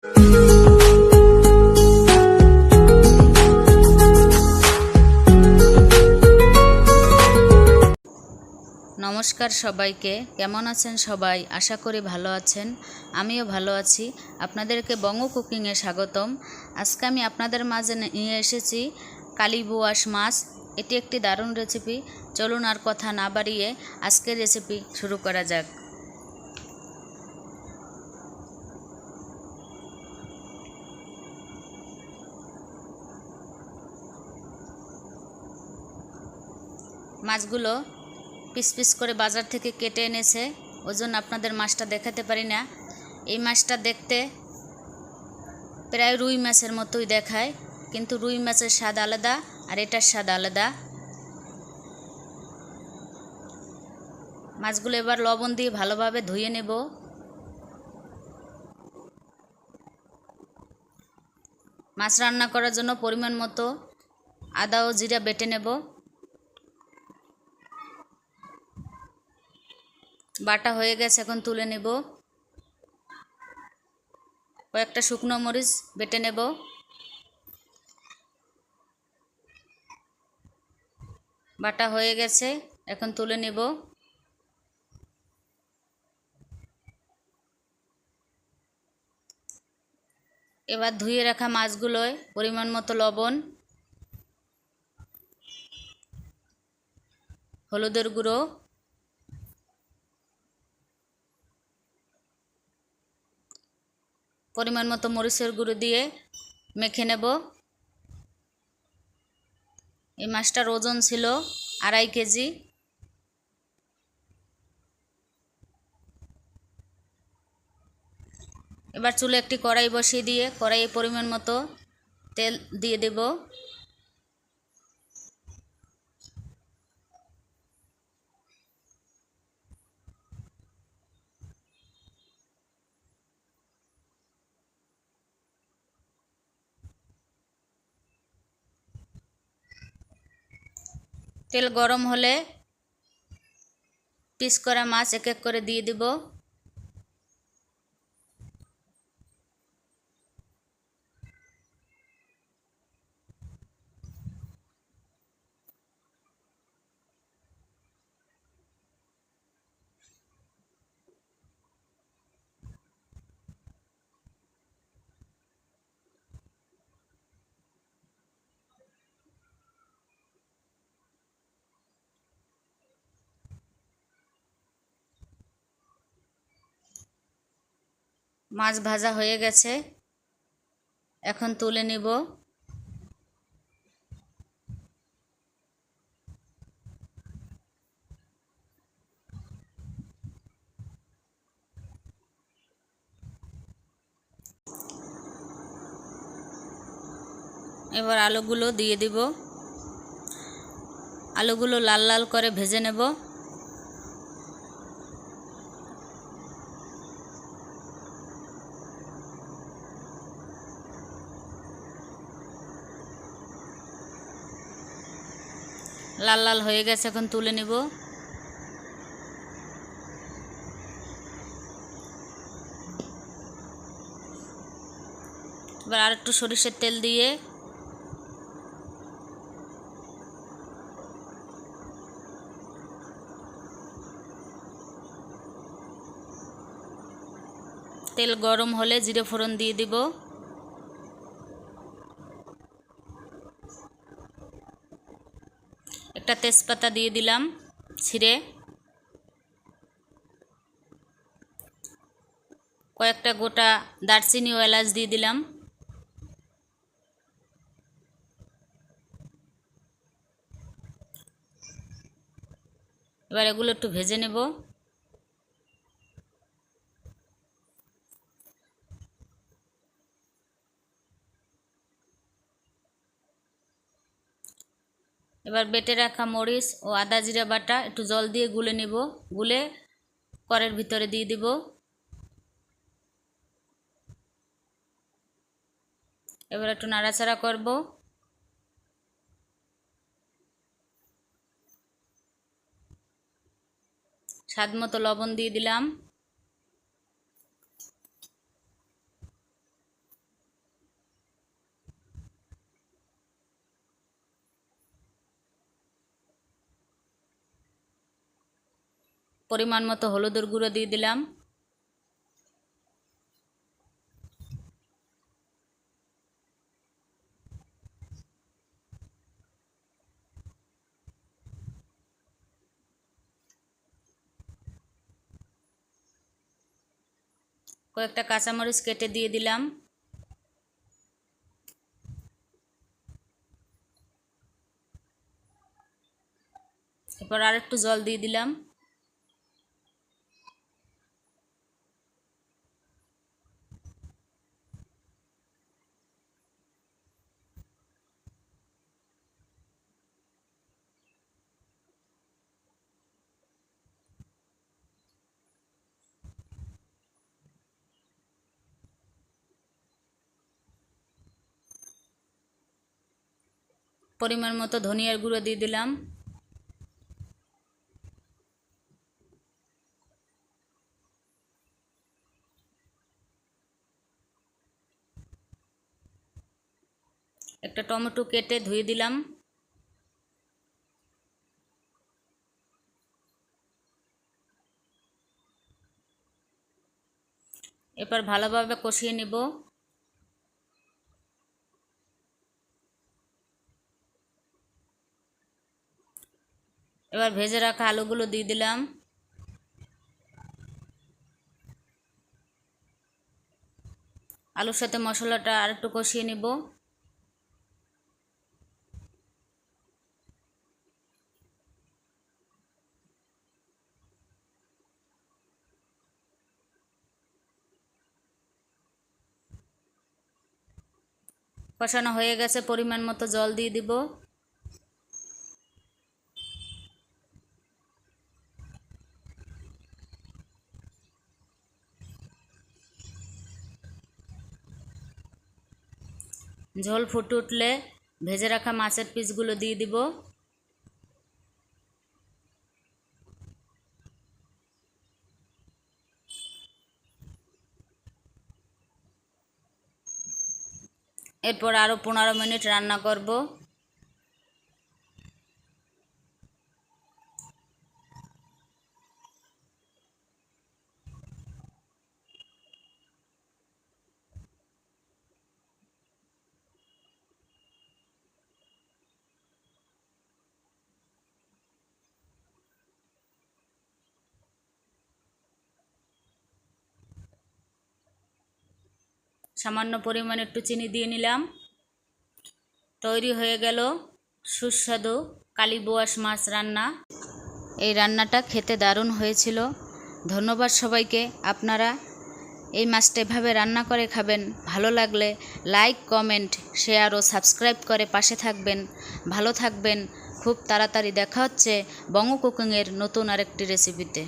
নমস্কার সবাইকে, কেমন আছেন সবাই? আশা করি ভালো আছেন। আমিও ভালো আছি। আপনাদেরকে বঙ্গ কুকিংয়ে স্বাগতম। আজকে আমি আপনাদের মাঝে নিয়ে এসেছি কালীবোয়াশ মাছ। এটি একটি দারুণ রেসিপি। চলুন আর কথা না বাড়িয়ে আজকের রেসিপি শুরু করা যাক। মাছগুলো পিস পিস করে বাজার থেকে কেটে এনেছে, ওই জন্য আপনাদের মাছটা দেখাতে পারি না। এই মাছটা দেখতে প্রায় রুই মাছের মতোই দেখায়, কিন্তু রুই মাছের স্বাদ আলাদা আর এটার স্বাদ আলাদা। মাছগুলো এবার লবণ দিয়ে ভালোভাবে ধুয়ে নেব। মাছ রান্না করার জন্য পরিমাণ মতো আদা ও জিরা বেটে নেব। বাটা হয়ে গেছে, এখন তুলে নেব। কয়েকটা শুকনো মরিচ বেটে নেব। বাটা হয়ে গেছে, এখন তুলে নেব। এবার ধুয়ে রাখা মাছগুলোয় পরিমাণ মতো লবণ, হলুদের গুঁড়ো, পরিমাণ মতো মরিচের গুঁড়ো দিয়ে মেখে নেব। এই মাছটার ওজন ছিল 2.5 কেজি। এবার চুলে একটি কড়াই বসিয়ে দিয়ে কড়াইয়ে পরিমাণ মতো তেল দিয়ে দেব। তেল গরম হলে পিস করা মাছ এক এক করে দিয়ে দেব। মাছ ভাজা হয়ে গেছে, এখন তুলে নেব। এবার আলুগুলো দিয়ে দিব। আলুগুলো লাল লাল করে ভেজে নেব। লাল লাল হয়ে গেছে, এখন তুলে নেব। এবার আর একটু সরিষার তেল দিয়ে তেল গরম হলে জিরে ফোড়ন দিয়ে দিব। একটা তেজপাতা দিয়ে দিলাম ছিঁড়ে। কয়েকটা গোটা দারচিনি ও এলাচ দিয়ে দিলাম। এবার এগুলো একটু ভেজে নেব। এবার বেটে রাখা মরিচ ও আদা জিরা বাটা একটু জল দিয়ে গুলে নেব। গুলে কড়াইয়ের ভিতরে দিয়ে দিব। এবার একটু নাড়াচাড়া করব। স্বাদ মতো লবণ দিয়ে দিলাম। পরিমাণ মতো হলুদের গুঁড়ো দিয়ে দিলাম। কয়েকটা কাঁচামরিচ কেটে দিয়ে দিলাম। এরপর আর একটু জল দিয়ে দিলাম। পরিমাণ মতো ধনিয়ার গুঁড়ো দিয়ে দিলাম। একটা টমেটো কেটে ধুয়ে দিলাম। এরপর ভালোভাবে কষিয়ে নিব। এবার ভেজে রাখা আলুগুলো দিয়ে দিলাম। আলুর সাথে মশলাটা আর একটু কষিয়ে নিব। কষানো হয়ে গেছে, পরিমাণ মতো জল দিয়ে দিব। ঝোল ফুটে উঠলে ভেজে রাখা মাছের পিসগুলো দিয়ে দিব। এরপর আরও 15 মিনিট রান্না করব। সামান্য পরিমাণ একটু চিনি দিয়ে নিলাম। তৈরি হয়ে গেল সুস্বাদু কালীবোয়াশ মাছ রান্না। এই রান্নাটা খেতে দারুণ হয়েছিল। ধন্যবাদ সবাইকে। আপনারা এই মাছটা এভাবে রান্না করে খাবেন। ভালো লাগলে লাইক, কমেন্ট, শেয়ার ও সাবস্ক্রাইব করে পাশে থাকবেন। ভালো থাকবেন। খুব তাড়াতাড়ি দেখা হচ্ছে বঙ্গ কুকিংয়ের নতুন আরেকটি রেসিপিতে।